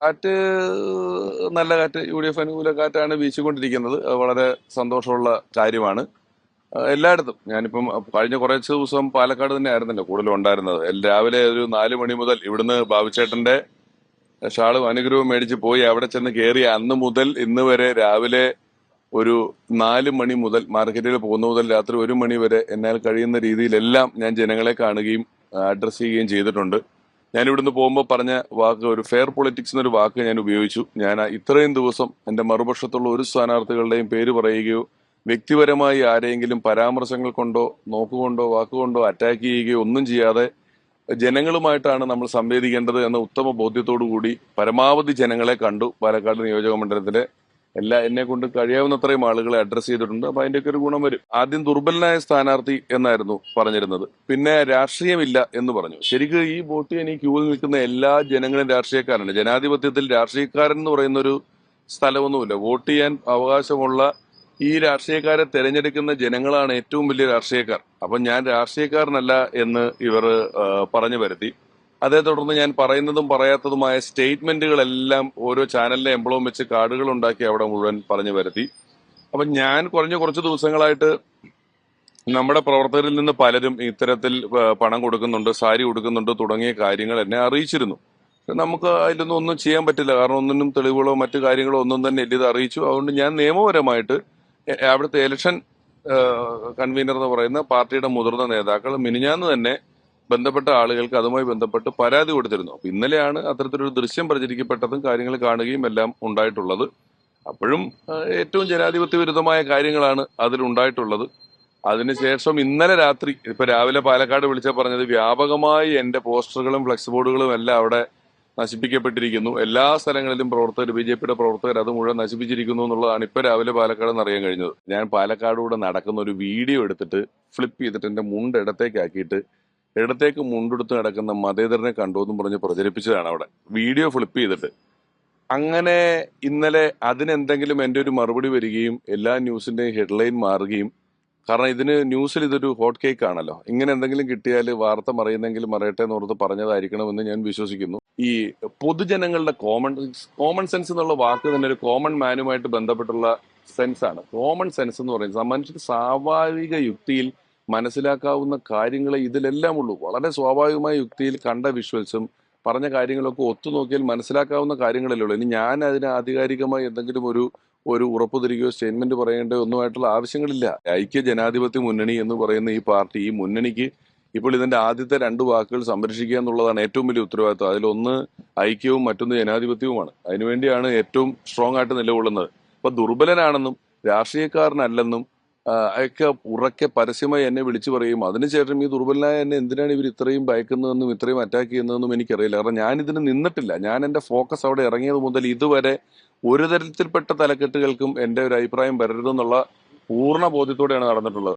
കാറ്റ് നല്ല കാറ്റ്, UDF അനുകൂല കാറ്റാണ് വീശിക്കൊണ്ടിരിക്കുന്നത്. അത് വളരെ സന്തോഷമുള്ള കാര്യമാണ്. എല്ലായിടത്തും ഞാനിപ്പം കഴിഞ്ഞ കുറച്ച് ദിവസം പാലക്കാട് തന്നെ ആയിരുന്നല്ലോ കൂടുതലും ഉണ്ടായിരുന്നത്. രാവിലെ ഒരു 4 മണി മുതൽ ഇവിടുന്ന് ബാബുച്ചേട്ടന്റെ ഷാളും അനുഗ്രഹവും മേടിച്ച് പോയി അവിടെ ചെന്ന് കയറി അന്ന് മുതൽ ഇന്ന് വരെ രാവിലെ ഒരു 4 മണി മുതൽ മാർക്കറ്റിൽ പോകുന്ന മുതൽ രാത്രി 1 മണി വരെ എന്നാൽ കഴിയുന്ന രീതിയിലെല്ലാം ഞാൻ ജനങ്ങളെ കാണുകയും അഡ്രസ് ചെയ്യുകയും ചെയ്തിട്ടുണ്ട്. ഞാൻ ഇവിടുന്ന് പോകുമ്പോൾ പറഞ്ഞ വാക്ക് ഒരു ഫെയർ പൊളിറ്റിക്സ് എന്നൊരു വാക്ക് ഞാൻ ഉപയോഗിച്ചു. ഞാൻ ഇത്രയും ദിവസം എന്റെ മറുപക്ഷത്തുള്ള ഒരു സ്ഥാനാർത്ഥികളുടെയും പേര് പറയുകയോ വ്യക്തിപരമായി ആരെങ്കിലും പരാമർശങ്ങൾ കൊണ്ടോ നോക്കുകൊണ്ടോ വാക്കുകൊണ്ടോ അറ്റാക്ക് ചെയ്യുകയോ ഒന്നും ചെയ്യാതെ ജനങ്ങളുമായിട്ടാണ് നമ്മൾ സംവേദിക്കേണ്ടത് എന്ന ഉത്തമ ബോധ്യത്തോടു കൂടി പരമാവധി ജനങ്ങളെ കണ്ടു. പാലക്കാട് നിയോജക മണ്ഡലത്തിലെ എന്നെ കൊണ്ട് കഴിയാവുന്നത്രയും ആളുകളെ അഡ്രസ് ചെയ്തിട്ടുണ്ട്. അപ്പൊ അതിന്റെയൊക്കെ ഒരു ഗുണം വരും. ആദ്യം ദുർബലനായ സ്ഥാനാർത്ഥി എന്നായിരുന്നു പറഞ്ഞിരുന്നത്, പിന്നെ രാഷ്ട്രീയമില്ല എന്ന് പറഞ്ഞു. ശരിക്കും ഈ വോട്ട് ചെയ്യാൻ ഈ ക്യൂവിൽ നിൽക്കുന്ന എല്ലാ ജനങ്ങളും രാഷ്ട്രീയക്കാരാണ്. ജനാധിപത്യത്തിൽ രാഷ്ട്രീയക്കാരൻ എന്ന് പറയുന്ന ഒരു സ്ഥലമൊന്നുമില്ല. വോട്ട് ചെയ്യാൻ അവകാശമുള്ള ഈ രാഷ്ട്രീയക്കാരെ തെരഞ്ഞെടുക്കുന്ന ജനങ്ങളാണ് ഏറ്റവും വലിയ രാഷ്ട്രീയക്കാർ. അപ്പൊ ഞാൻ രാഷ്ട്രീയക്കാരനല്ല എന്ന് ഇവർ പറഞ്ഞു വരുത്തി. അതേ തുടർന്ന് ഞാൻ പറയുന്നതും പറയാത്തതുമായ സ്റ്റേറ്റ്മെന്റുകളെല്ലാം ഓരോ ചാനലിലെ എംബ്ലവും വെച്ച് കാർഡുകൾ ഉണ്ടാക്കി അവിടെ മുഴുവൻ പറഞ്ഞു വരുത്തി. അപ്പൊ ഞാൻ കുറച്ച് ദിവസങ്ങളായിട്ട് നമ്മുടെ പ്രവർത്തകരിൽ നിന്ന് പലരും ഇത്തരത്തിൽ പണം കൊടുക്കുന്നുണ്ട്, സാരി കൊടുക്കുന്നുണ്ട് തുടങ്ങിയ കാര്യങ്ങൾ എന്നെ അറിയിച്ചിരുന്നു. നമുക്ക് അതിലൊന്നും ഒന്നും ചെയ്യാൻ പറ്റില്ല. കാരണം ഒന്നിനും തെളിവുകളോ മറ്റു കാര്യങ്ങളോ ഒന്നും തന്നെ ഇല്ല. ഇത് അറിയിച്ചു. അതുകൊണ്ട് ഞാൻ നിയമപരമായിട്ട് അവിടുത്തെ ഇലക്ഷൻ കൺവീനർ എന്ന് പറയുന്ന പാർട്ടിയുടെ മുതിർന്ന നേതാക്കൾ മിനിഞ്ഞാന്ന് തന്നെ ബന്ധപ്പെട്ട ആളുകൾക്ക് അതുമായി ബന്ധപ്പെട്ട് പരാതി കൊടുത്തിരുന്നു. അപ്പൊ ഇന്നലെയാണ് അത്തരത്തിലൊരു ദൃശ്യം പ്രചരിക്കപ്പെട്ടതും കാര്യങ്ങൾ കാണുകയും എല്ലാം ഉണ്ടായിട്ടുള്ളത്. അപ്പോഴും ഏറ്റവും ജനാധിപത്യ വിരുദ്ധമായ കാര്യങ്ങളാണ് അതിലുണ്ടായിട്ടുള്ളത്. അതിനുശേഷം ഇന്നലെ രാത്രി ഇപ്പൊ രാവിലെ പാലക്കാട് വിളിച്ച പറഞ്ഞത് വ്യാപകമായി എന്റെ പോസ്റ്ററുകളും ഫ്ലെക്സ് ബോർഡുകളും എല്ലാം അവിടെ നശിപ്പിക്കപ്പെട്ടിരിക്കുന്നു. എല്ലാ സ്ഥലങ്ങളിലും പ്രവർത്തകർ, BJPയുടെ പ്രവർത്തകർ അത് മുഴുവൻ നശിപ്പിച്ചിരിക്കുന്നു എന്നുള്ളതാണ് ഇപ്പൊ രാവിലെ പാലക്കാട് നിന്ന് അറിയാൻ കഴിഞ്ഞത്. ഞാൻ പാലക്കാടൂടെ നടക്കുന്ന ഒരു വീഡിയോ എടുത്തിട്ട് ഫ്ലിപ്പ് ചെയ്തിട്ട് എന്റെ മുണ്ട് ഇടത്തേക്കാക്കിയിട്ട് ഇടത്തേക്ക് മുണ്ടെടുത്ത് നടക്കുന്ന മതേതരനെ കണ്ടു എന്നും പറഞ്ഞ് പ്രചരിപ്പിച്ചതാണ് അവിടെ വീഡിയോ ഫ്ലിപ്പ് ചെയ്തിട്ട്. അങ്ങനെ ഇന്നലെ അതിനെന്തെങ്കിലും എൻ്റെ ഒരു മറുപടി വരികയും എല്ലാ ന്യൂസിന്റെയും ഹെഡ്ലൈൻ മാറുകയും, കാരണം ഇതിന് ന്യൂസിൽ ഇതൊരു ഹോട്ട് കേക്ക് ആണല്ലോ, ഇങ്ങനെ എന്തെങ്കിലും കിട്ടിയാൽ വാർത്ത മറിയുന്നെങ്കിലും മറയട്ടെ എന്ന് ഓർത്ത് പറഞ്ഞതായിരിക്കണമെന്ന് ഞാൻ വിശ്വസിക്കുന്നു. ഈ പൊതുജനങ്ങളുടെ കോമൺ സെൻസ് എന്നുള്ള വാക്ക് തന്നെ ഒരു കോമൺ മാനുമായിട്ട് ബന്ധപ്പെട്ടുള്ള സെൻസ് ആണ്. കോമൺ സെൻസ് എന്ന് പറയുന്നത് മനുഷ്യന്റെ സ്വാഭാവിക യുക്തിയിൽ മനസ്സിലാക്കാവുന്ന കാര്യങ്ങളെ ഇതിലെല്ലാം ഉള്ളൂ. വളരെ സ്വാഭാവികമായ യുക്തിയിൽ കണ്ട വിഷ്വൽസും പറഞ്ഞ കാര്യങ്ങളൊക്കെ ഒത്തുനോക്കിയാൽ മനസ്സിലാക്കാവുന്ന കാര്യങ്ങളല്ലേ ഉള്ളൂ. ഇനി ഞാൻ അതിന് ആധികാരികമായി എന്തെങ്കിലും ഒരു ഉറപ്പ് തരികയോ സ്റ്റേറ്റ്മെന്റ് പറയേണ്ടോ ഒന്നുമായിട്ടുള്ള ആവശ്യങ്ങളില്ല. ഐക്യ ജനാധിപത്യ മുന്നണി എന്ന് പറയുന്ന ഈ പാർട്ടി, ഈ മുന്നണിക്ക് ഇപ്പോൾ ഇതിന്റെ ആദ്യത്തെ 2 വാക്കുകൾ സംരക്ഷിക്കുക എന്നുള്ളതാണ് ഏറ്റവും വലിയ ഉത്തരവാദിത്വം. അതിലൊന്ന് ഐക്യവും മറ്റൊന്ന് ജനാധിപത്യവുമാണ്. അതിനുവേണ്ടിയാണ് ഏറ്റവും സ്ട്രോങ് ആയിട്ട് നിലകൊള്ളുന്നത്. അപ്പൊ ദുർബലനാണെന്നും രാഷ്ട്രീയക്കാരനല്ലെന്നും ഒക്കെ ഉറക്കെ പരസ്യമായി എന്നെ വിളിച്ചു പറയും. അതിനുശേഷം ഈ ദുർബലനായ എന്നെ എന്തിനാണ് ഇവർ ഇത്രയും ഭയക്കുന്നതെന്നും ഇത്രയും അറ്റാക്ക് ചെയ്യുന്നതെന്നും എനിക്കറിയില്ല. കാരണം ഞാൻ ഇതിന് നിന്നിട്ടില്ല. ഞാൻ എന്റെ ഫോക്കസ് അവിടെ ഇറങ്ങിയത് മുതൽ ഇതുവരെ ഒരു തരത്തിൽപ്പെട്ട തലക്കെട്ടുകൾക്കും എന്റെ ഒരു അഭിപ്രായം വരരുതെന്നുള്ള പൂർണ്ണ ബോധ്യത്തോടെയാണ് നടന്നിട്ടുള്ളത്.